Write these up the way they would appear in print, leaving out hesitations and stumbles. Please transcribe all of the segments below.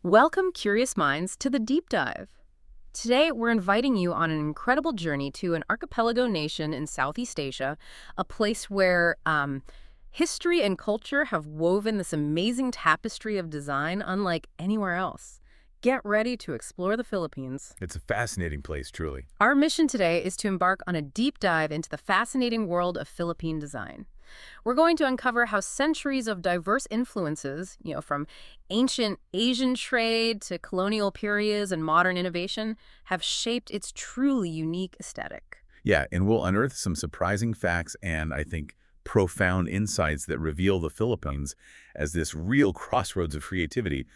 Welcome, curious minds, to the deep dive. Today, we're inviting you on an incredible journey to an archipelago nation in Southeast Asia, a place where history and culture have woven this amazing tapestry of design unlike anywhere else. Get ready to explore the Philippines. It's a fascinating place, truly. Our mission today is to embark on a deep dive into the fascinating world of Philippine design. We're going to uncover how centuries of diverse influences, from ancient Asian trade to colonial periods and modern innovation, have shaped its truly unique aesthetic. Yeah, and we'll unearth some surprising facts and, I think, profound insights that reveal the Philippines as this real crossroads of creativity,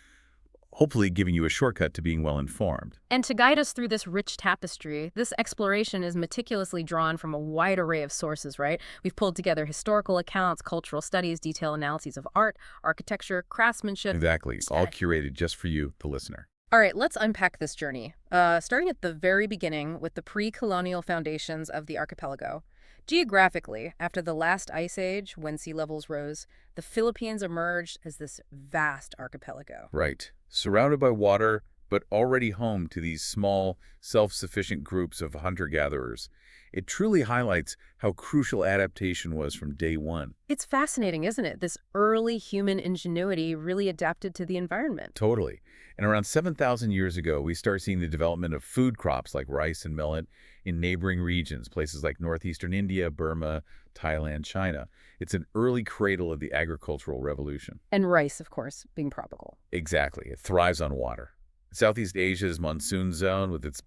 hopefully giving you a shortcut to being well-informed. And to guide us through this rich tapestry, this exploration is meticulously drawn from a wide array of sources, right? We've pulled together historical accounts, cultural studies, detailed analyses of art, architecture, craftsmanship. Exactly. All curated just for you, the listener. All right, let's unpack this journey. Starting at the very beginning with the pre-colonial foundations of the archipelago. Geographically, after the last ice age, when sea levels rose, the Philippines emerged as this vast archipelago. Right. Surrounded by water, but already home to these small, self-sufficient groups of hunter-gatherers. It truly highlights how crucial adaptation was from day one. It's fascinating, isn't it? This early human ingenuity really adapted to the environment. Totally. And around 7,000 years ago, we start seeing the development of food crops like rice and millet in neighboring regions, places like northeastern India, Burma, Thailand, China. It's an early cradle of the agricultural revolution. And rice, of course, being tropical. Exactly. It thrives on water. Southeast Asia's monsoon zone, with its,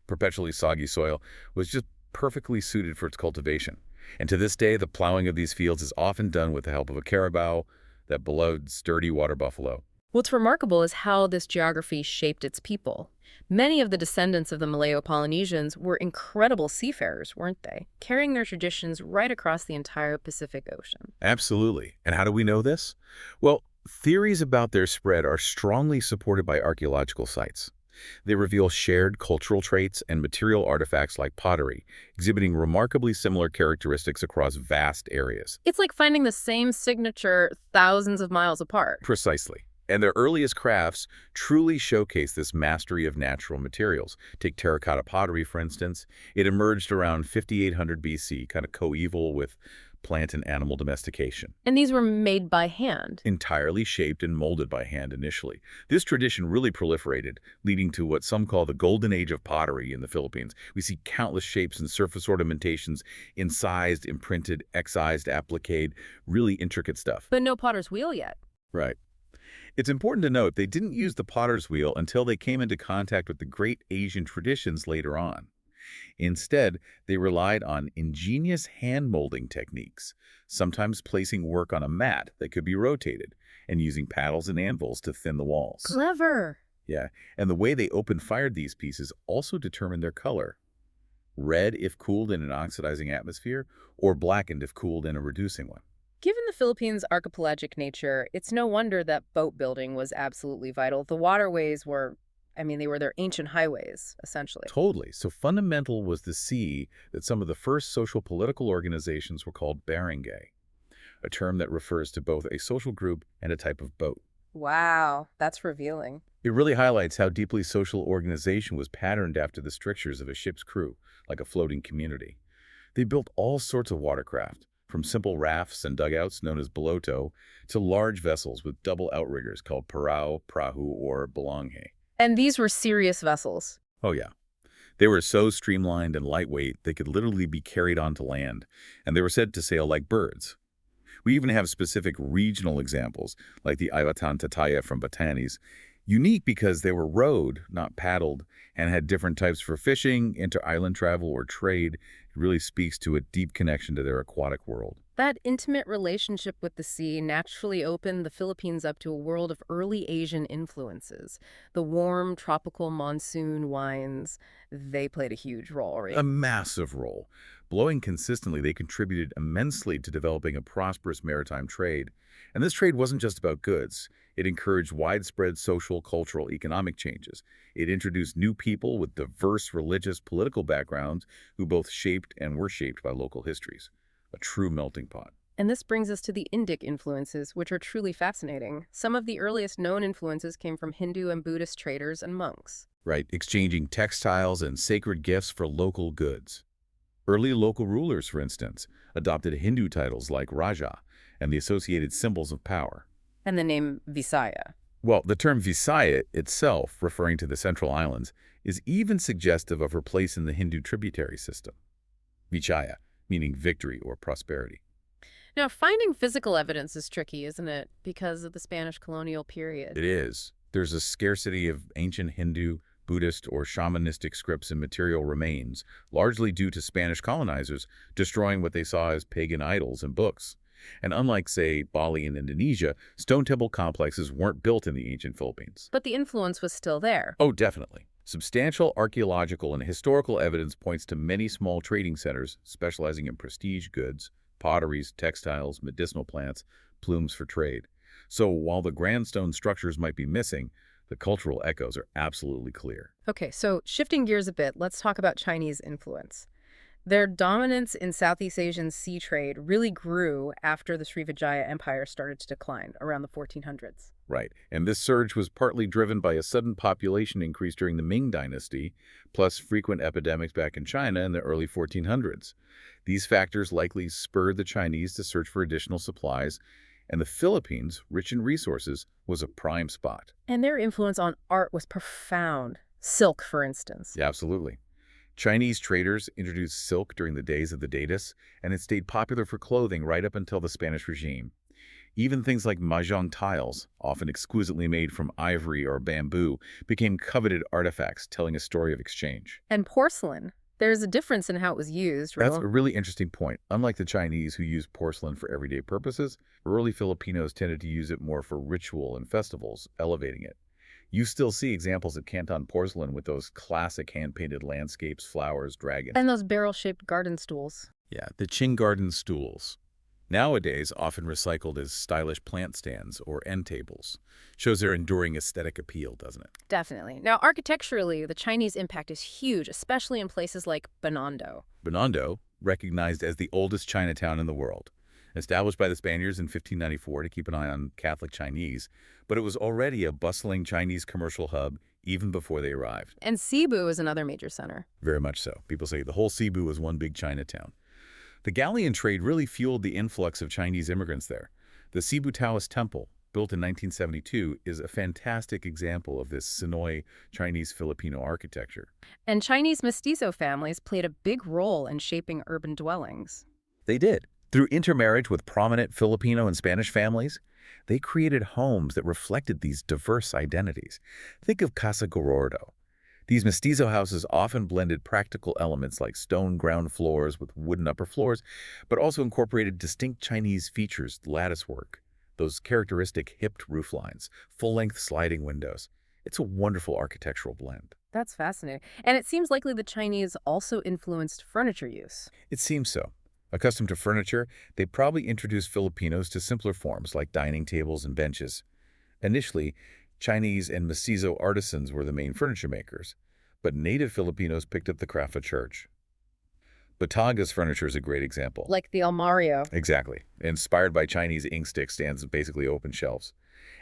perpetually soggy soil, was just perfectly suited for its cultivation. And to this day, the plowing of these fields is often done with the help of a carabao, that beloved, sturdy water buffalo. What's remarkable is how this geography shaped its people. Many of the descendants of the Malayo-Polynesians were incredible seafarers, weren't they? Carrying their traditions right across the entire Pacific Ocean. Absolutely. And how do we know this? Well, theories about their spread are strongly supported by archaeological sites. They reveal shared cultural traits and material artifacts like pottery, exhibiting remarkably similar characteristics across vast areas. It's like finding the same signature thousands of miles apart. Precisely. And their earliest crafts truly showcase this mastery of natural materials. Take terracotta pottery, for instance. It emerged around 5800 BC, kind of coeval with plant and animal domestication. And these were made by hand. Entirely shaped and molded by hand initially. This tradition really proliferated, leading to what some call the golden age of pottery in the Philippines. We see countless shapes and surface ornamentations, incised, imprinted, excised, appliqued, really intricate stuff. But no potter's wheel yet. Right. It's important to note they didn't use the potter's wheel until they came into contact with the great Asian traditions later on. Instead, they relied on ingenious hand-molding techniques, sometimes placing work on a mat that could be rotated and using paddles and anvils to thin the walls. Clever. Yeah, and the way they open-fired these pieces also determined their color. Red if cooled in an oxidizing atmosphere, or blackened if cooled in a reducing one. Given the Philippines' archipelagic nature, it's no wonder that boat building was absolutely vital. The waterways were, they were their ancient highways, essentially. Totally. So fundamental was the sea that some of the first social political organizations were called barangay, a term that refers to both a social group and a type of boat. Wow, that's revealing. It really highlights how deeply social organization was patterned after the strictures of a ship's crew, like a floating community. They built all sorts of watercraft, from simple rafts and dugouts known as boloto to large vessels with double outriggers called parao, prahu, or balanghe. And these were serious vessels. Oh yeah. They were so streamlined and lightweight they could literally be carried onto land, and they were said to sail like birds. We even have specific regional examples, like the Iwatan Tataya from Batanes, unique because they were rowed, not paddled, and had different types for fishing, inter-island travel, or trade. It really speaks to a deep connection to their aquatic world. That intimate relationship with the sea naturally opened the Philippines up to a world of early Asian influences. The warm, tropical monsoon winds, they played a huge role, right? A massive role. Blowing consistently, they contributed immensely to developing a prosperous maritime trade. And this trade wasn't just about goods. It encouraged widespread social, cultural, economic changes. It introduced new people with diverse religious, political backgrounds who both shaped and were shaped by local histories. A true melting pot. And this brings us to the Indic influences, which are truly fascinating. Some of the earliest known influences came from Hindu and Buddhist traders and monks. Right, exchanging textiles and sacred gifts for local goods. Early local rulers, for instance, adopted Hindu titles like Raja and the associated symbols of power. And the name Visaya. Well, the term Visaya itself, referring to the Central Islands, is even suggestive of her place in the Hindu tributary system. Vichaya, meaning victory or prosperity. Now, finding physical evidence is tricky, isn't it? Because of the Spanish colonial period. It is. There's a scarcity of ancient Hindu, Buddhist, or shamanistic scripts and material remains, largely due to Spanish colonizers destroying what they saw as pagan idols and books. And unlike, say, Bali and Indonesia, stone temple complexes weren't built in the ancient Philippines. But the influence was still there. Oh, definitely. Substantial archaeological and historical evidence points to many small trading centers specializing in prestige goods, potteries, textiles, medicinal plants, plumes for trade. So while the grand stone structures might be missing, the cultural echoes are absolutely clear. Okay, so shifting gears a bit, let's talk about Chinese influence. Their dominance in Southeast Asian sea trade really grew after the Srivijaya Empire started to decline around the 1400s. Right, and this surge was partly driven by a sudden population increase during the Ming Dynasty, plus frequent epidemics back in China in the early 1400s. These factors likely spurred the Chinese to search for additional supplies, and the Philippines, rich in resources, was a prime spot. And their influence on art was profound. Silk, for instance. Yeah, absolutely. Chinese traders introduced silk during the days of the Datis, and it stayed popular for clothing right up until the Spanish regime. Even things like mahjong tiles, often exquisitely made from ivory or bamboo, became coveted artifacts telling a story of exchange. And porcelain. There's a difference in how it was used, That's right? a really interesting point. Unlike the Chinese, who used porcelain for everyday purposes, early Filipinos tended to use it more for ritual and festivals, elevating it. You still see examples of Canton porcelain with those classic hand-painted landscapes, flowers, dragons. And those barrel-shaped garden stools. Yeah, the Qing garden stools. Nowadays, often recycled as stylish plant stands or end tables. Shows their enduring aesthetic appeal, doesn't it? Definitely. Now, architecturally, the Chinese impact is huge, especially in places like Binondo. Binondo, recognized as the oldest Chinatown in the world. Established by the Spaniards in 1594 to keep an eye on Catholic Chinese, but it was already a bustling Chinese commercial hub even before they arrived. And Cebu is another major center. Very much so. People say the whole Cebu was one big Chinatown. The galleon trade really fueled the influx of Chinese immigrants there. The Cebu Taoist Temple, built in 1972, is a fantastic example of this Sinoy Chinese-Filipino architecture. And Chinese mestizo families played a big role in shaping urban dwellings. They did. Through intermarriage with prominent Filipino and Spanish families, they created homes that reflected these diverse identities. Think of Casa Gorordo. These mestizo houses often blended practical elements like stone ground floors with wooden upper floors, but also incorporated distinct Chinese features, latticework, those characteristic hipped rooflines, full-length sliding windows. It's a wonderful architectural blend. That's fascinating. And it seems likely the Chinese also influenced furniture use. It seems so. Accustomed to furniture, they probably introduced Filipinos to simpler forms like dining tables and benches. Initially, Chinese and mestizo artisans were the main furniture makers, but native Filipinos picked up the craft of church. Bataga's furniture is a great example. Like the Almario. Exactly. Inspired by Chinese ink stick stands with basically open shelves.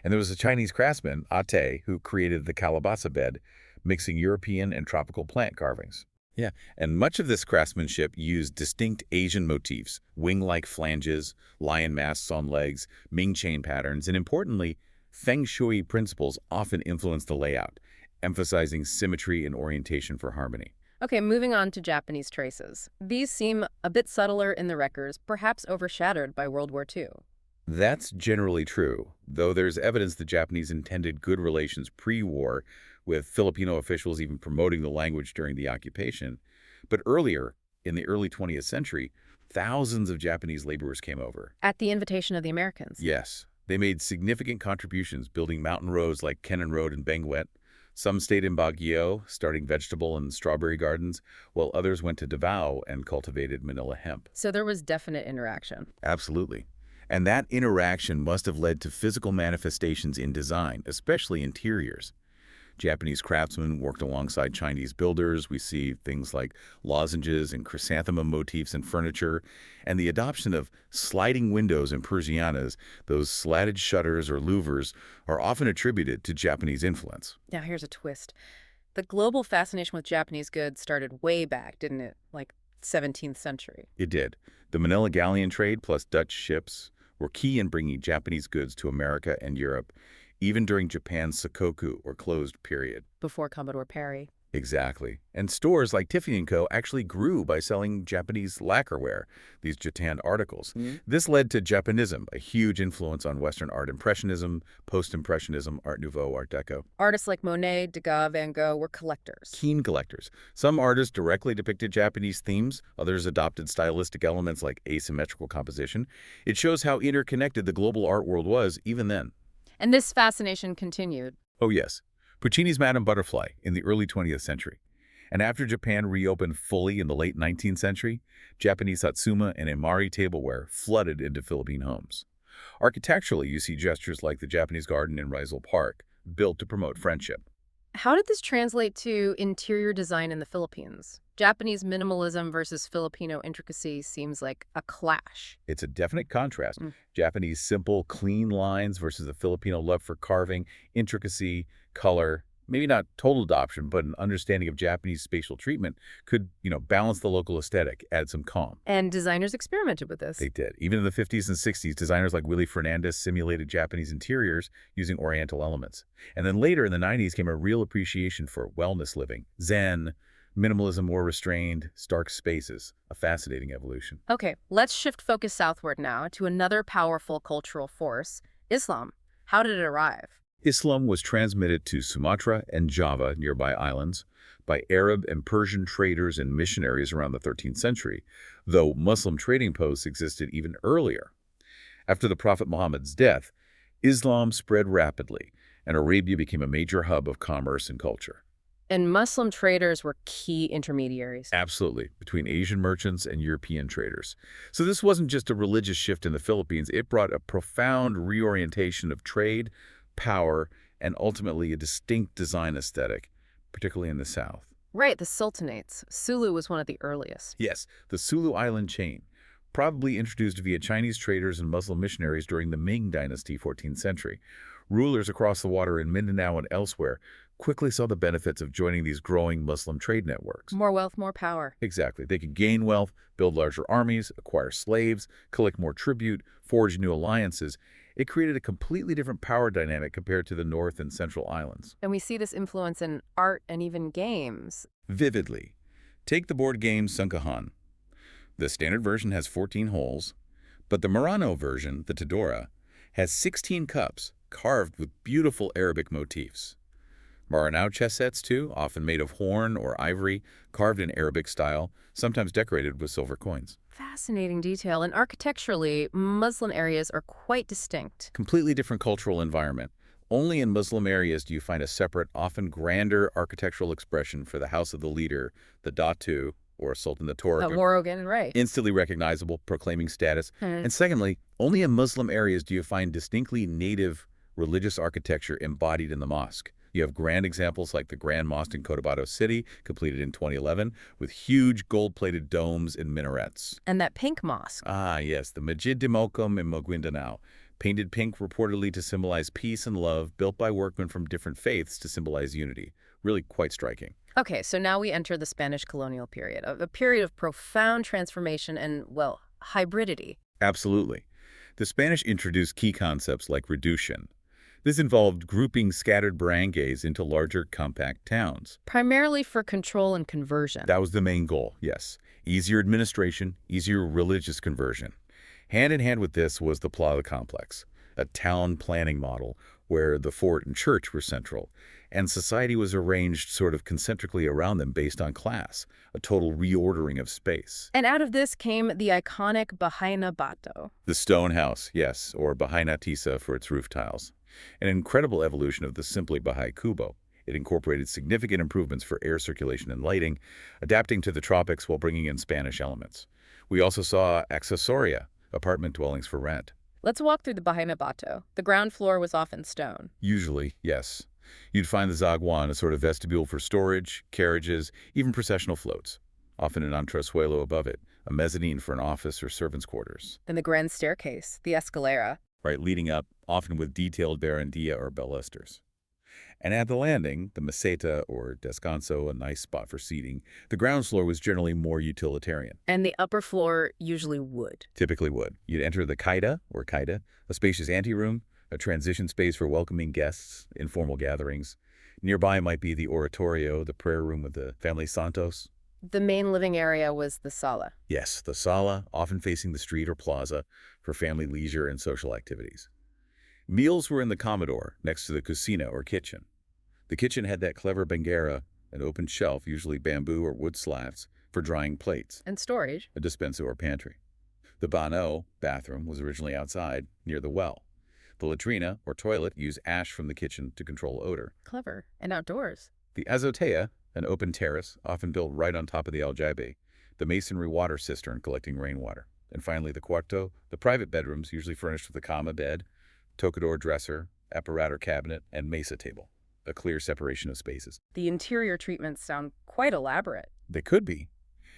And there was a Chinese craftsman, Ate, who created the calabasa bed, mixing European and tropical plant carvings. Yeah, and much of this craftsmanship used distinct Asian motifs, wing-like flanges, lion masks on legs, Ming chain patterns, and importantly, Feng Shui principles often influenced the layout, emphasizing symmetry and orientation for harmony. Okay, moving on to Japanese traces. These seem a bit subtler in the records, perhaps overshadowed by World War II. That's generally true, though there's evidence the Japanese intended good relations pre-war, with Filipino officials even promoting the language during the occupation. But earlier, in the early 20th century, thousands of Japanese laborers came over. At the invitation of the Americans. Yes, they made significant contributions building mountain roads like Kenan Road in Benguet. Some stayed in Baguio, starting vegetable and strawberry gardens, while others went to Davao and cultivated Manila hemp. So there was definite interaction. Absolutely. And that interaction must have led to physical manifestations in design, especially interiors. Japanese craftsmen worked alongside Chinese builders. We see things like lozenges and chrysanthemum motifs in furniture, and the adoption of sliding windows and persianas, those slatted shutters or louvers, are often attributed to Japanese influence. Now, here's a twist. The global fascination with Japanese goods started way back, didn't it? Like 17th century. It did. The Manila galleon trade plus Dutch ships were key in bringing Japanese goods to America and Europe, even during Japan's Sakoku, or closed period. Before Commodore Perry. Exactly. And stores like Tiffany & Co. actually grew by selling Japanese lacquerware, these Japan articles. This led to Japanism, a huge influence on Western art impressionism, post-impressionism, Art Nouveau, Art Deco. Artists like Monet, Degas, Van Gogh were collectors. Keen collectors. Some artists directly depicted Japanese themes, others adopted stylistic elements like asymmetrical composition. It shows how interconnected the global art world was even then. And this fascination continued. Oh yes, Puccini's Madame Butterfly in the early 20th century. And after Japan reopened fully in the late 19th century, Japanese Satsuma and Imari tableware flooded into Philippine homes. Architecturally, you see gestures like the Japanese garden in Rizal Park, built to promote friendship. How did this translate to interior design in the Philippines? Japanese minimalism versus Filipino intricacy seems like a clash. It's a definite contrast. Japanese simple, clean lines versus the Filipino love for carving, intricacy, color. Maybe not total adoption, but an understanding of Japanese spatial treatment could, balance the local aesthetic, add some calm. And designers experimented with this. They did. Even in the 50s and 60s, designers like Willy Fernandez simulated Japanese interiors using Oriental elements. And then later in the 90s came a real appreciation for wellness living, Zen, minimalism more restrained, stark spaces, a fascinating evolution. Okay, let's shift focus southward now to another powerful cultural force, Islam. How did it arrive? Islam was transmitted to Sumatra and Java, nearby islands, by Arab and Persian traders and missionaries around the 13th century, though Muslim trading posts existed even earlier. After the Prophet Muhammad's death, Islam spread rapidly, and Arabia became a major hub of commerce and culture. And Muslim traders were key intermediaries. Absolutely, between Asian merchants and European traders. So this wasn't just a religious shift in the Philippines, it brought a profound reorientation of trade, power, and ultimately a distinct design aesthetic, particularly in the South. Right, the sultanates. Sulu was one of the earliest. Yes, the Sulu Island chain, probably introduced via Chinese traders and Muslim missionaries during the Ming Dynasty, 14th century. Rulers across the water in Mindanao and elsewhere quickly saw the benefits of joining these growing Muslim trade networks. More wealth, more power. Exactly. They could gain wealth, build larger armies, acquire slaves, collect more tribute, forge new alliances. It created a completely different power dynamic compared to the North and Central Islands. And we see this influence in art and even games. Vividly. Take the board game Sungkahan. The standard version has 14 holes, but the Murano version, the Tadora, has 16 cups carved with beautiful Arabic motifs. Maranao chess sets, too, often made of horn or ivory, carved in Arabic style, sometimes decorated with silver coins. Fascinating detail. And architecturally, Muslim areas are quite distinct. Completely different cultural environment. Only in Muslim areas do you find a separate, often grander architectural expression for the house of the leader, the Datu, or Sultan the Torah. Morogan, right. Instantly recognizable, proclaiming status. And secondly, only in Muslim areas do you find distinctly native religious architecture embodied in the mosque. You have grand examples like the Grand Mosque in Cotabato City, completed in 2011, with huge gold-plated domes and minarets. And that pink mosque. Ah, yes, the Masjid de Mokum in Maguindanao, painted pink reportedly to symbolize peace and love, built by workmen from different faiths to symbolize unity. Really quite striking. Okay, so now we enter the Spanish colonial period, a period of profound transformation and, well, hybridity. Absolutely. The Spanish introduced key concepts like reduction. This involved grouping scattered barangays into larger, compact towns. Primarily for control and conversion. That was the main goal, yes. Easier administration, easier religious conversion. Hand in hand with this was the Plaza Complex, a town planning model where the fort and church were central, and society was arranged sort of concentrically around them based on class, a total reordering of space. And out of this came the iconic Bahay na Bato. The stone house, yes, or Bahay na Tisa for its roof tiles. An incredible evolution of the simply Bahay Kubo. It incorporated significant improvements for air circulation and lighting, adapting to the tropics while bringing in Spanish elements. We also saw accessoria, apartment dwellings for rent. Let's walk through the Bahay na Bato. The ground floor was often stone. Usually, yes. You'd find the zaguan, a sort of vestibule for storage, carriages, even processional floats, often an entresuelo above it, a mezzanine for an office or servants' quarters. Then the grand staircase, the escalera. Right, leading up, often with detailed barandilla or balusters. And at the landing, the meseta or descanso, a nice spot for seating, the ground floor was generally more utilitarian, And the upper floor, usually wood. typically wood. You'd enter the kaida, or kaida, a spacious anteroom, a transition space for welcoming guests, informal gatherings. Nearby might be the oratorio, the prayer room with the family santos. The main living area was the sala. Yes, the sala, often facing the street or plaza, for family leisure and social activities. Meals were in the comedor, next to the cocina or kitchen. The kitchen had that clever banguera, an open shelf, usually bamboo or wood slats, for drying plates, And storage. a despensa or pantry. The bano, bathroom, was originally outside, near the well. The latrina, or toilet, used ash from the kitchen to control odor. Clever. And outdoors. The azotea, an open terrace, often built right on top of the aljabe, the masonry water cistern collecting rainwater. And finally, the cuarto, the private bedrooms, usually furnished with a cama bed, tocador dresser, apparatus cabinet, and mesa table, a clear separation of spaces. The interior treatments sound quite elaborate. They could be.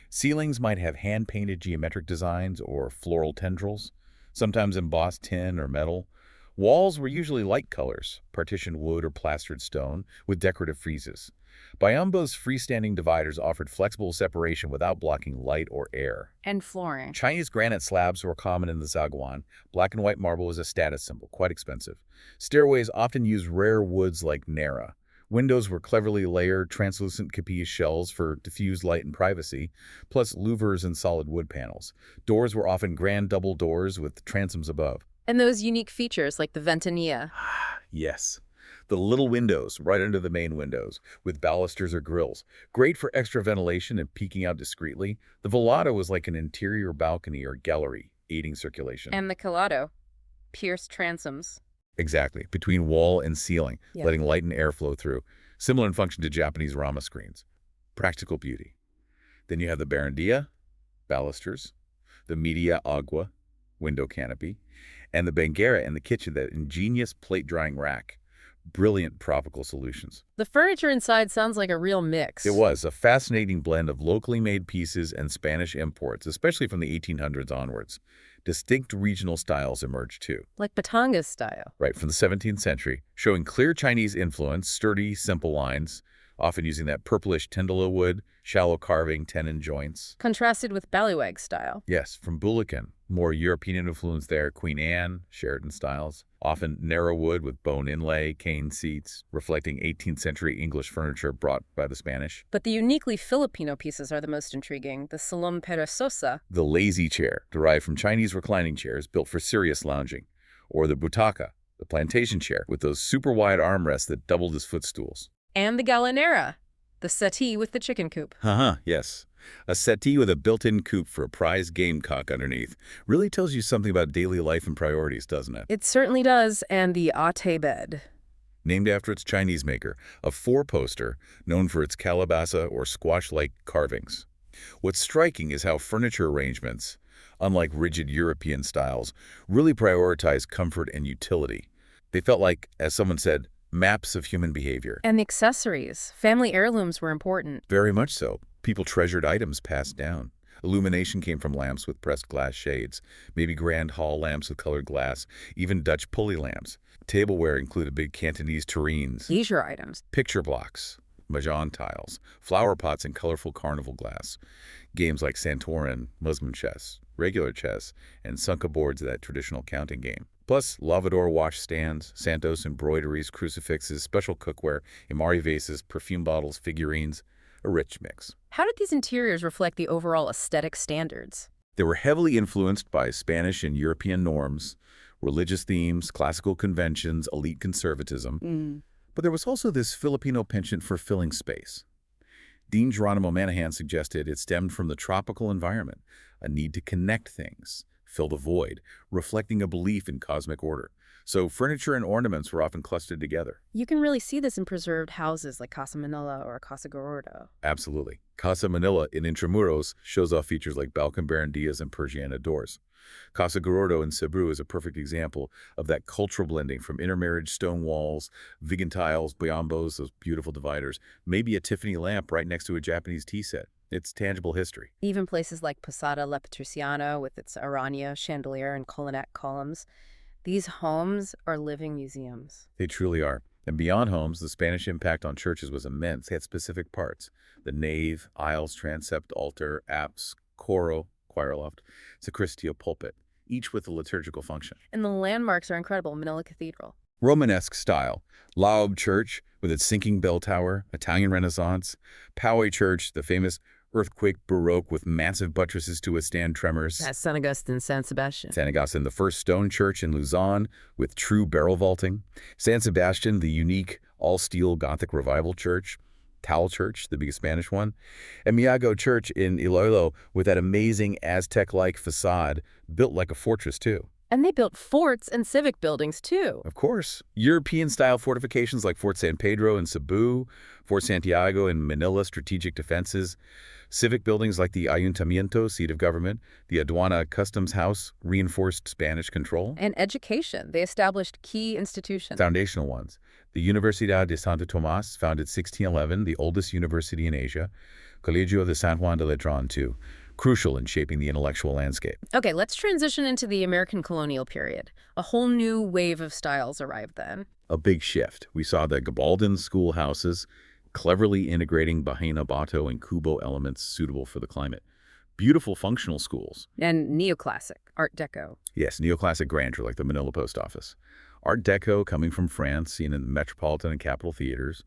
Ceilings might have hand-painted geometric designs or floral tendrils, sometimes embossed tin or metal. Walls were usually light colors, partitioned wood or plastered stone, with decorative friezes. Bayambo's freestanding dividers offered flexible separation without blocking light or air. And flooring. Chinese granite slabs were common in the zaguan. Black and white marble was a status symbol, quite expensive. Stairways often used rare woods like nara. Windows were cleverly layered, translucent capiz shells for diffused light and privacy, plus louvers and solid wood panels. Doors were often grand double doors with transoms above. And those unique features like the ventanilla. Yes. The little windows right under the main windows, with balusters or grills. Great for extra ventilation and peeking out discreetly. The velado was like an interior balcony or gallery, aiding circulation. And the calado. Pierced transoms. Exactly, between wall and ceiling, Yeah. letting light and air flow through. Similar in function to Japanese Rama screens. Practical beauty. Then you have the barandilla, balusters, the media agua, window canopy, and the banguera in the kitchen, that ingenious plate drying rack. Brilliant tropical solutions. The furniture inside sounds like a real mix. It was a fascinating blend of locally made pieces and Spanish imports, especially from the 1800s onwards. Distinct regional styles emerged too. Like Batanga's style. Right, from the 17th century, showing clear Chinese influence, sturdy, simple lines, often using that purplish tendalo wood, shallow carving, tenon joints. Contrasted with Ballywag style. Yes, from Bulacan, more European influence there, Queen Anne, Sheraton styles, often narrow wood with bone inlay, cane seats, reflecting 18th century English furniture brought by the Spanish. But the uniquely Filipino pieces are the most intriguing. The salon perezosa. The lazy chair, derived from Chinese reclining chairs built for serious lounging, or the butaca, the plantation chair with those super wide armrests that doubled as footstools. And the gallinera. The settee with the chicken coop. Yes. A settee with a built-in coop for a prize gamecock underneath really tells you something about daily life and priorities, doesn't it? It certainly does. And the ate bed. Named after its Chinese maker, a four-poster known for its calabasa or squash-like carvings. What's striking is how furniture arrangements, unlike rigid European styles, really prioritize comfort and utility. They felt like, as someone said, maps of human behavior. And the accessories. Family heirlooms were important. Very much so. People treasured items passed down. Illumination came from lamps with pressed glass shades, maybe grand hall lamps with colored glass, even Dutch pulley lamps. Tableware included big Cantonese tureens, Leisure items. picture blocks, mahjong tiles, flower pots, and colorful carnival glass. Games like Santorin, Muslim chess, regular chess, and sunka boards, that traditional counting game. Plus, lavador wash stands, Santos embroideries, crucifixes, special cookware, imari vases, perfume bottles, figurines. A rich mix. How did these interiors reflect the overall aesthetic standards? They were heavily influenced by Spanish and European norms, religious themes, classical conventions, elite conservatism. But there was also this Filipino penchant for filling space. Dean Geronimo Manahan suggested it stemmed from the tropical environment, a need to connect things, fill the void, reflecting a belief in cosmic order. So furniture and ornaments were often clustered together. You can really see this in preserved houses like Casa Manila or Casa Gordo. Absolutely. Casa Manila in Intramuros shows off features like balcon barandillas and Persiana doors. Casa Gordo in Cebu is a perfect example of that cultural blending from intermarriage stone walls, vegan tiles, biombos, those beautiful dividers, maybe a Tiffany lamp right next to a Japanese tea set. It's tangible history. Even places like Posada La Patriciana with its Arania chandelier and colonnette columns. These homes are living museums. They truly are. And beyond homes, the Spanish impact on churches was immense. They had specific parts: the nave, aisles, transept, altar, apse, coro, choir loft, sacristia, pulpit, each with a liturgical function. And the landmarks are incredible. Manila Cathedral. Romanesque style. Laob Church with its sinking bell tower, Italian Renaissance. Poway Church, the famous earthquake Baroque with massive buttresses to withstand tremors. That's San Agustin, San Sebastian. San Agustin, the first stone church in Luzon with true barrel vaulting. San Sebastian, the unique all-steel Gothic Revival Church. Tal Church, the biggest Spanish one. And Miago Church in Iloilo with that amazing Aztec-like facade built like a fortress too. And they built forts and civic buildings, too. Of course. European-style fortifications like Fort San Pedro in Cebu, Fort Santiago in Manila, strategic defenses, civic buildings like the Ayuntamiento, seat of government, the Aduana Customs House, reinforced Spanish control. And education. They established key institutions. Foundational ones. The Universidad de Santo Tomas, founded 1611, the oldest university in Asia. Colegio de San Juan de Letrán, too. Crucial in shaping the intellectual landscape. Okay, let's transition into the American colonial period. A whole new wave of styles arrived then. A big shift. We saw the Gabaldon schoolhouses cleverly integrating Bahena Bato and Kubo elements suitable for the climate. Beautiful functional schools. And neoclassic, Art Deco. Yes, neoclassic grandeur like the Manila Post Office. Art Deco coming from France, seen in the Metropolitan and Capitol theaters.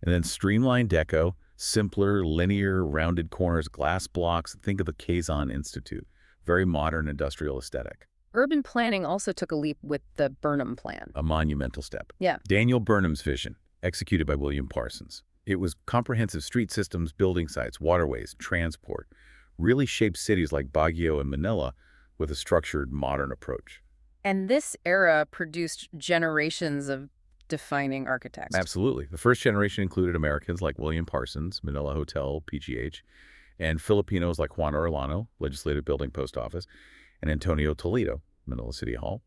And then streamlined Deco, simpler, linear, rounded corners, glass blocks. Think of the Kazan Institute. Very modern industrial aesthetic. Urban planning also took a leap with the Burnham Plan. A monumental step. Yeah. Daniel Burnham's vision, executed by William Parsons. It was comprehensive street systems, building sites, waterways, transport. Really shaped cities like Baguio and Manila with a structured, modern approach. And this era produced generations of defining architects. Absolutely. The first generation included Americans like William Parsons, Manila Hotel, PGH, and Filipinos like Juan Orellano, Legislative Building Post Office, and Antonio Toledo, Manila City Hall,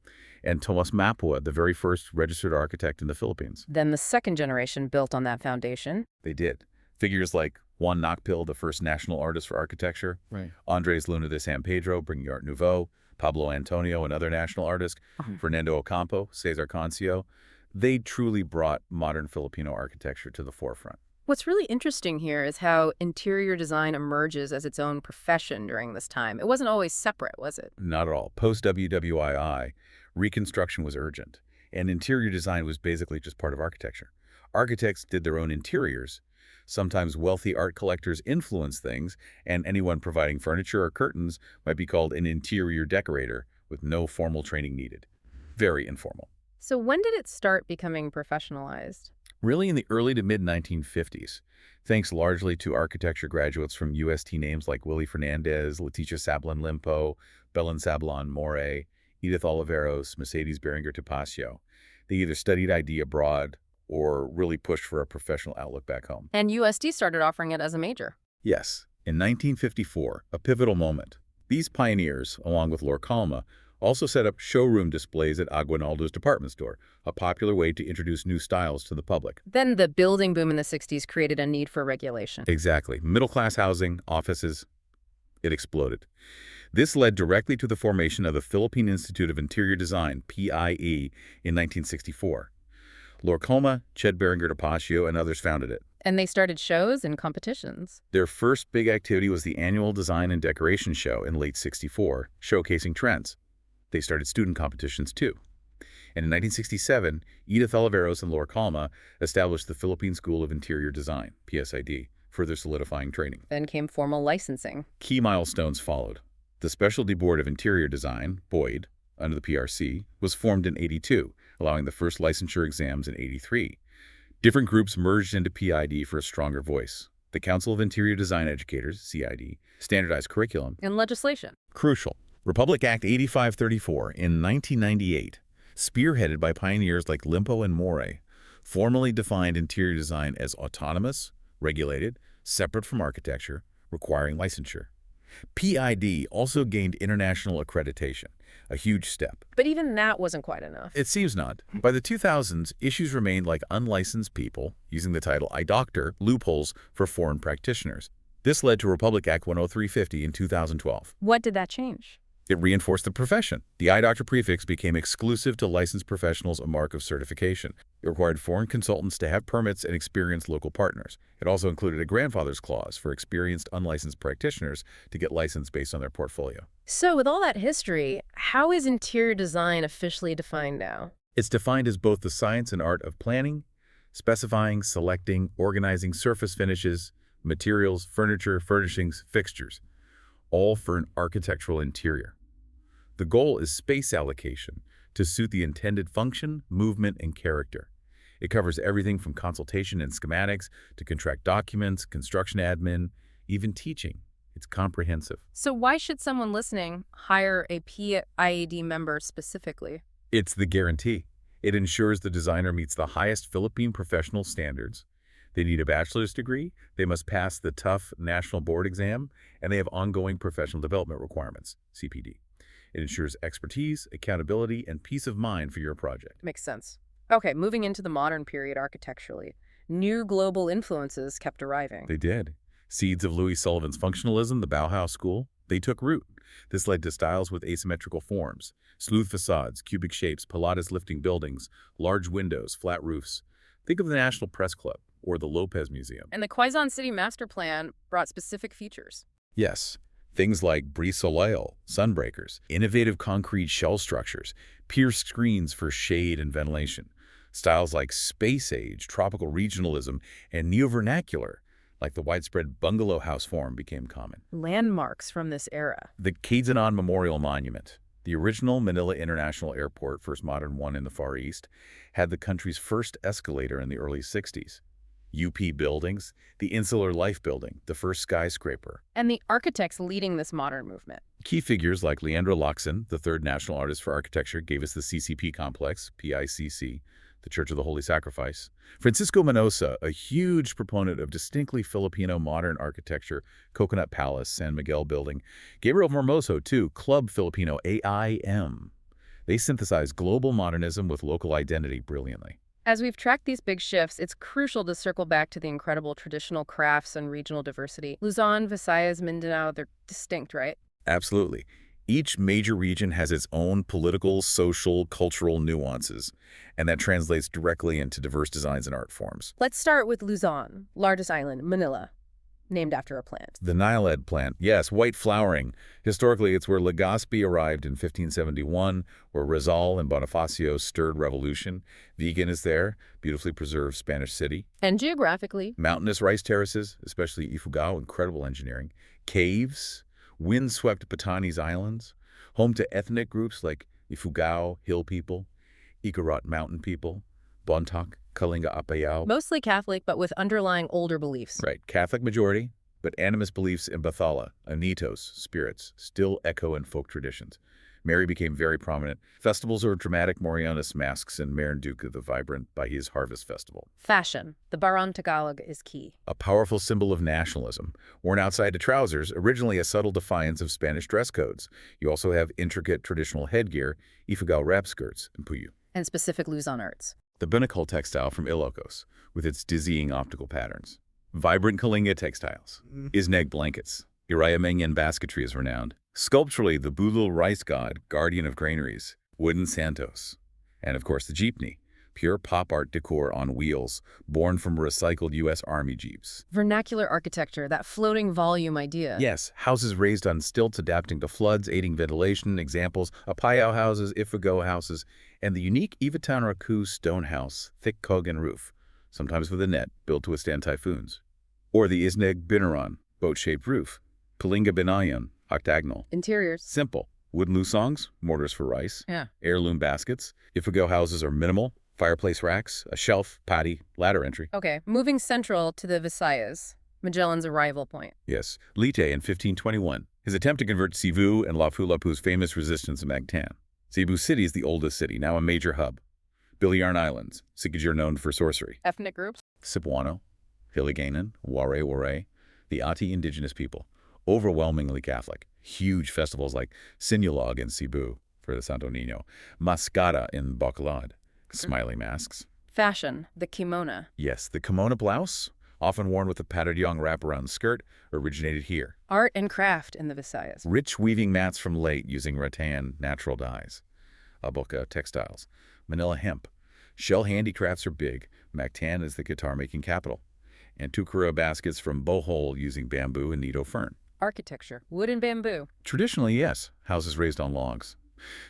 and Tomas Mapua, the very first registered architect in the Philippines. Then the second generation built on that foundation. They did. Figures like Juan Nakpil, the first national artist for architecture, Right. Andres Luna de San Pedro, bringing Art Nouveau, Pablo Antonio, another national artist, Fernando Ocampo, Cesar Concio. They truly brought modern Filipino architecture to the forefront. What's really interesting here is how interior design emerges as its own profession during this time. It wasn't always separate, was it? Not at all. Post-WWII, reconstruction was urgent, and interior design was basically just part of architecture. Architects did their own interiors. Sometimes wealthy art collectors influenced things, and anyone providing furniture or curtains might be called an interior decorator with no formal training needed. Very informal. So when did it start becoming professionalized? Really in the early to mid-1950s, thanks largely to architecture graduates from UST names like Willie Fernandez, Leticia Sablon Limpo, Belen Sablon More, Edith Oliveros, Mercedes Beringer Topacio. They either studied ID abroad or really pushed for a professional outlook back home. And USD started offering it as a major. Yes, in 1954, a pivotal moment. These pioneers, along with Lord Calma, also set up showroom displays at Aguinaldo's department store, a popular way to introduce new styles to the public. Then the building boom in the 60s created a need for regulation. Exactly. Middle-class housing, offices, it exploded. This led directly to the formation of the Philippine Institute of Interior Design, PIE, in 1964. Lord Calma, Ched Beringer Topacio, and others founded it. And they started shows and competitions. Their first big activity was the annual Design and Decoration Show in late '64, showcasing trends. They started student competitions too. And in 1967, Edith Oliveros and Lord Calma established the Philippine School of Interior Design, PSID, further solidifying training. Then came formal licensing. Key milestones followed. The Specialty Board of Interior Design, BOID, under the PRC, was formed in '82, allowing the first licensure exams in '83. Different groups merged into PID for a stronger voice. The Council of Interior Design Educators, CID, standardized curriculum. And legislation. Crucial. Republic Act 8534 in 1998 spearheaded by pioneers like Limpo and Moray, formally defined interior design as autonomous, regulated, separate from architecture, requiring licensure. PID also gained international accreditation, a huge step. But even that wasn't quite enough. It seems not. By the 2000s, issues remained like unlicensed people, using the title eye doctor, loopholes for foreign practitioners. This led to Republic Act 10350 in 2012. What did that change? It reinforced the profession. The eye doctor prefix became exclusive to licensed professionals, a mark of certification. It required foreign consultants to have permits and experienced local partners. It also included a grandfather's clause for experienced unlicensed practitioners to get licensed based on their portfolio. So with all that history, how is interior design officially defined now? It's defined as both the science and art of planning, specifying, selecting, organizing surface finishes, materials, furniture, furnishings, fixtures, all for an architectural interior. The goal is space allocation to suit the intended function, movement, and character. It covers everything from consultation and schematics to contract documents, construction admin, even teaching. It's comprehensive. So why should someone listening hire a PIAD member specifically? It's the guarantee. It ensures the designer meets the highest Philippine professional standards. They need a bachelor's degree, they must pass the tough national board exam, and they have ongoing professional development requirements, CPD. It ensures expertise, accountability, and peace of mind for your project. Makes sense. Okay, moving into the modern period architecturally, new global influences kept arriving. They did. Seeds of Louis Sullivan's functionalism, the Bauhaus school, they took root. This led to styles with asymmetrical forms, smooth facades, cubic shapes, pilates lifting buildings, large windows, flat roofs. Think of the National Press Club or the Lopez Museum. And the Quezon City Master Plan brought specific features. Yes, things like brise soleil, sunbreakers, innovative concrete shell structures, pierced screens for shade and ventilation, styles like space age, tropical regionalism, and neo-vernacular, like the widespread bungalow house form, became common. Landmarks from this era. The Quezon Memorial Monument, the original Manila International Airport, first modern one in the Far East, had the country's first escalator in the early 60s. UP buildings, the Insular Life Building, the first skyscraper. And the architects leading this modern movement. Key figures like Leandro Locsin, the third national artist for architecture, gave us the CCP complex, PICC, the Church of the Holy Sacrifice. Francisco Manosa, a huge proponent of distinctly Filipino modern architecture, Coconut Palace, San Miguel Building. Gabriel Formoso, too, Club Filipino, AIM. They synthesized global modernism with local identity brilliantly. As we've tracked these big shifts, it's crucial to circle back to the incredible traditional crafts and regional diversity. Luzon, Visayas, Mindanao, they're distinct, right? Absolutely. Each major region has its own political, social, cultural nuances, and that translates directly into diverse designs and art forms. Let's start with Luzon, largest island, Manila, named after a plant. The Niled plant, yes, white flowering. Historically, it's where Legazpi arrived in 1571, where Rizal and Bonifacio stirred revolution. Vigan is there, beautifully preserved Spanish city. And geographically, Mountainous rice terraces, especially Ifugao, incredible engineering. Caves, windswept Batanes Islands, home to ethnic groups like Ifugao, Hill people, Ikarot Mountain people, Bontoc, Kalinga Apayao. mostly Catholic, but with underlying older beliefs. Right, Catholic majority, but animist beliefs in Bathala, Anitos, spirits, still echo in folk traditions. Mary became very prominent. Festivals are dramatic Morianis masks and Marinduque the Vibrant by his Harvest Festival. Fashion, the Barong Tagalog, is key. A powerful symbol of nationalism, worn outside the trousers, originally a subtle defiance of Spanish dress codes. You also have intricate traditional headgear, Ifugao wrap skirts, and puyu. And specific Luzon arts. The Binakal textile from Ilocos, with its dizzying optical patterns. Vibrant Kalinga textiles. Isneg blankets. Irayamangan basketry is renowned. Sculpturally, the Bulul rice god, guardian of granaries. Wooden Santos. And of course the jeepney. Pure pop art decor on wheels, born from recycled U.S. Army Jeeps. Vernacular architecture, that floating volume idea. Yes, houses raised on stilts adapting to floods, aiding ventilation, examples, Apayao houses, Ifugao houses, and the unique Ivatan Raku stone house, thick Kogan roof, sometimes with a net, built to withstand typhoons. Or the Isneg Binaran, boat-shaped roof, Kalinga Binayan, octagonal. Interiors. Simple. Wooden lusongs, mortars for rice, Yeah. heirloom baskets. Ifugao houses are minimal, fireplace racks, a shelf, patty, ladder entry. Okay, moving central to the Visayas, Magellan's arrival point. Yes, Leyte in 1521. His attempt to convert Cebu and Lapu-Lapu's famous resistance to Mactan. Cebu City is the oldest city, now a major hub. Biliarn Islands, Sikajir known for sorcery. Ethnic groups? Cebuano, Hiligaynon, Waray, the Ati indigenous people, overwhelmingly Catholic. Huge festivals like Sinulog in Cebu for the Santo Niño, Mascada in Bacolod, smiley masks. Fashion, the kimono. Yes, the kimono blouse, often worn with a patadyong wraparound skirt, originated here. Art and craft in the Visayas. Rich weaving mats from Leyte using rattan natural dyes. Aboca textiles. Manila hemp. Shell handicrafts are big. Mactan is the guitar-making capital. And tukura baskets from Bohol using bamboo and Nido fern. Architecture, wood and bamboo. Traditionally, yes, houses raised on logs.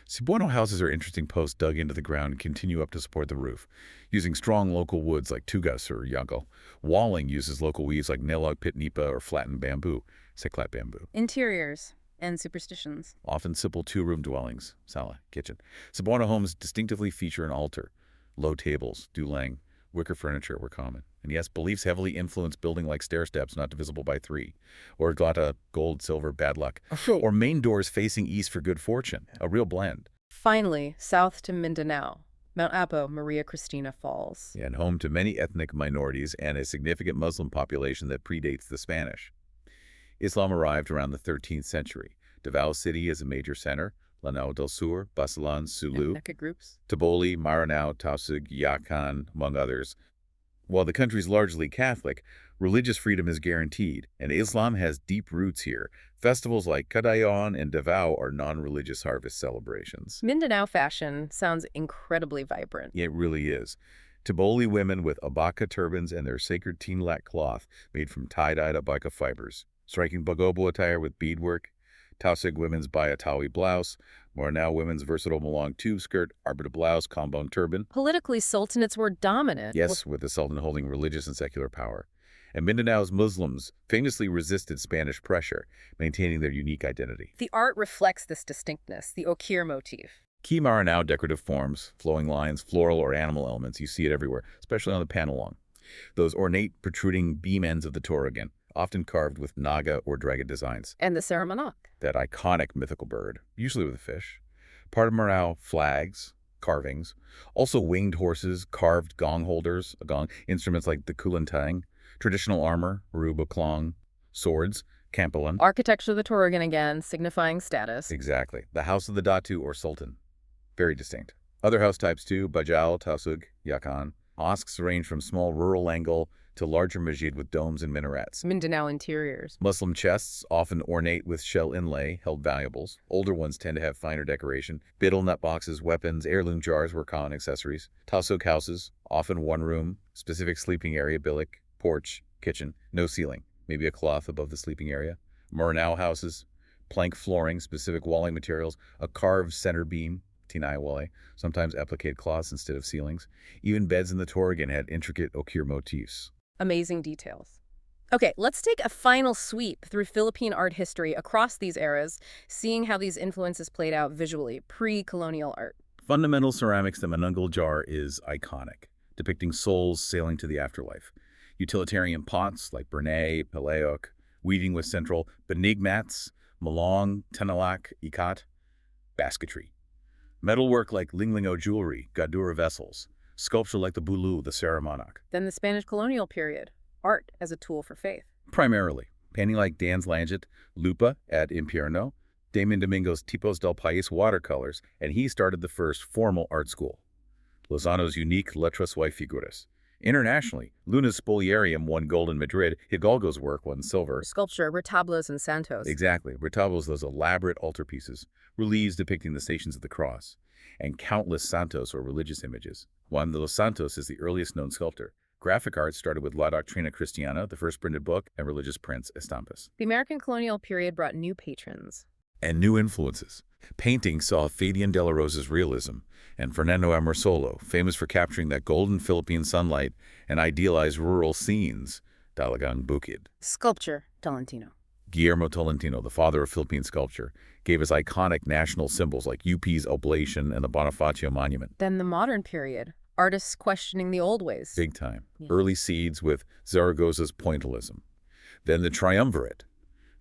Cebuano houses are interesting posts dug into the ground and continue up to support the roof, using strong local woods like tugas or yago. Walling uses local weaves like nilog pit nipa or flattened bamboo, seklat bamboo. Interiors and superstitions. Often simple two-room dwellings, sala, kitchen. Cebuano homes distinctively feature an altar. Low tables, dulang, wicker furniture were common. And yes, beliefs heavily influenced building like stair steps not divisible by three, or glata, gold, silver, bad luck, or main doors facing east for good fortune, a real blend. Finally, south to Mindanao, Mount Apo, Maria Cristina Falls. And home to many ethnic minorities and a significant Muslim population that predates the Spanish. Islam arrived around the 13th century. Davao City is a major center, Lanao del Sur, Basilan, Sulu, Ethnic groups. Taboli, Maranao, Tausug, Yakan, among others. While the country is largely Catholic, religious freedom is guaranteed, and Islam has deep roots here. Festivals like Kadayon and Davao are non-religious harvest celebrations. Mindanao fashion sounds incredibly vibrant. It really is. Taboli women with abaca turbans and their sacred tinlac cloth made from tie-dyed abaca fibers. Striking bagobo attire with beadwork. Tausug women's bayatawi blouse. Maranao women's versatile malong tube skirt, arbiter blouse, combone turban. Politically, sultanates were dominant. Yes, with the Sultan holding religious and secular power. And Mindanao's Muslims famously resisted Spanish pressure, maintaining their unique identity. The art reflects this distinctness, the ochre motif. Key Maranao decorative forms, flowing lines, floral or animal elements, you see it everywhere, especially on the panelong. Those ornate protruding beam ends of the torogan, often carved with naga or dragon designs. And the Saramanok. That iconic mythical bird, usually with a fish. Part of Maranao flags, carvings, also winged horses, carved gong holders, instruments like the kulantang, traditional armor, ruba klong, swords, kampilan. Architecture of the Torogan again, signifying status. Exactly. The house of the Datu or Sultan. Very distinct. Other house types too, Bajau, Tausug, Yakan. Mosques range from small rural angle to larger masjid with domes and minarets. Mindanao interiors. Muslim chests, often ornate with shell inlay, held valuables. Older ones tend to have finer decoration. Biddle nut boxes, weapons, heirloom jars were common accessories. Tausug houses, often one room, specific sleeping area, bilik, porch, kitchen, no ceiling, maybe a cloth above the sleeping area. Maranao houses, plank flooring, specific walling materials, a carved center beam, tinay wale, sometimes appliqued cloths instead of ceilings. Even beds in the Torogan had intricate ochre motifs. Amazing details. Okay, let's take a final sweep through Philippine art history across these eras, seeing how these influences played out visually, pre-colonial art. Fundamental ceramics, the Manungal jar is iconic, depicting souls sailing to the afterlife. Utilitarian pots like Bernay, Palaeoc, weaving with central benigmats, malong, tenalak, ikat, basketry. Metalwork like Linglingo jewelry, Gadura vessels. Sculpture like the Bulu, the Saramanok. Then the Spanish colonial period, art as a tool for faith. Primarily, painting like Dan's Langet, Lupa at Impierno, Damon Domingo's Tipos del País watercolors, and he started the first formal art school. Lozano's unique Letras y Figuras. Internationally, Luna's Spoliarium won gold in Madrid, Hidalgo's work won silver. Sculpture, retablos and santos. Exactly. Retablos, those elaborate altarpieces, reliefs depicting the Stations of the Cross, and countless santos or religious images. Juan de los Santos is the earliest known sculptor. Graphic art started with La Doctrina Cristiana, the first printed book, and religious prints, estampas. The American colonial period brought new patrons. And new influences. Painting saw Fabian de la Rosa's realism, and Fernando Amorsolo, famous for capturing that golden Philippine sunlight and idealized rural scenes, Talagang Bukid. Sculpture, Tolentino. Guillermo Tolentino, the father of Philippine sculpture, gave us iconic national symbols like UP's Oblation and the Bonifacio Monument. Then the modern period, artists questioning the old ways. Big time. Yeah. Early seeds with Zaragoza's pointillism. Then the triumvirate.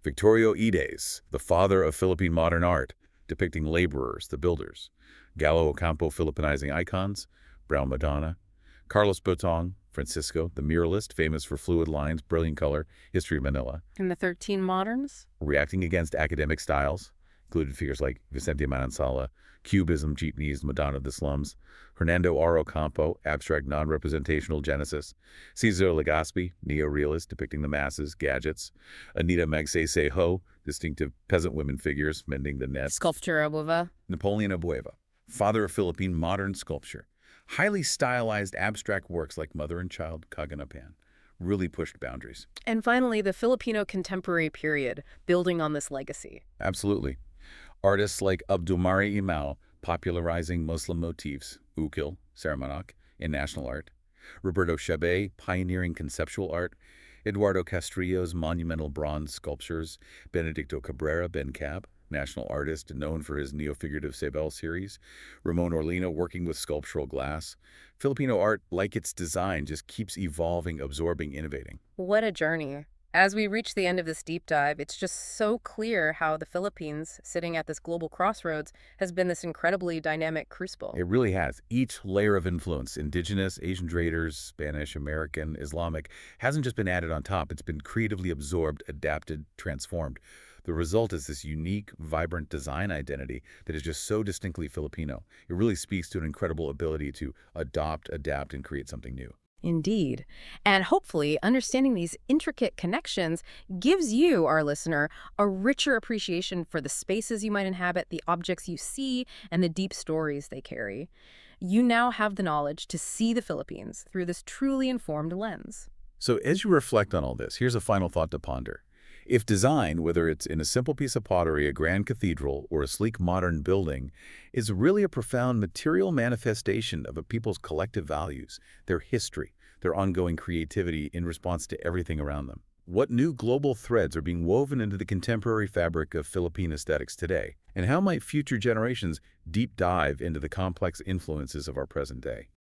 Victorio Ides, the father of Philippine modern art, depicting laborers, the builders. Gallo Ocampo Filipinizing icons, Brown Madonna. Carlos Botong, Francisco, the muralist, famous for fluid lines, brilliant color, history of Manila. And the 13 moderns? Reacting against academic styles, included figures like Vicente Manansala, Cubism, Jeepneys, Madonna of the Slums, Hernando R. Ocampo, abstract non-representational Genesis, Cesar Legaspi, neo-realist, depicting the masses, gadgets, Anita Magsaysay Ho, distinctive peasant women figures, mending the nets, Sculpture Abueva. Napoleon Abueva, father of Philippine modern sculpture. Highly stylized abstract works like Mother and Child, Kaganapan really pushed boundaries. And finally, the Filipino contemporary period, building on this legacy. Absolutely. Artists like Abdulmari Imao popularizing Muslim motifs, ukil, Saramanok, in national art. Roberto Chabé pioneering conceptual art. Eduardo Castrillo's monumental bronze sculptures. Benedicto Cabrera Ben-Cab, national artist known for his neo-figurative Ceibal series. Ramon Orlino working with sculptural glass. Filipino art, like its design, just keeps evolving, absorbing, innovating. What a journey. As we reach the end of this deep dive, it's just so clear how the Philippines, sitting at this global crossroads, has been this incredibly dynamic crucible. It really has. Each layer of influence, indigenous, Asian traders, Spanish, American, Islamic, hasn't just been added on top. It's been creatively absorbed, adapted, transformed. The result is this unique, vibrant design identity that is just so distinctly Filipino. It really speaks to an incredible ability to adopt, adapt, and create something new. Indeed. And hopefully, understanding these intricate connections gives you, our listener, a richer appreciation for the spaces you might inhabit, the objects you see, and the deep stories they carry. You now have the knowledge to see the Philippines through this truly informed lens. So as you reflect on all this, here's a final thought to ponder. If design, whether it's in a simple piece of pottery, a grand cathedral, or a sleek modern building, is really a profound material manifestation of a people's collective values, their history, their ongoing creativity in response to everything around them. What new global threads are being woven into the contemporary fabric of Philippine aesthetics today? And how might future generations deep dive into the complex influences of our present day?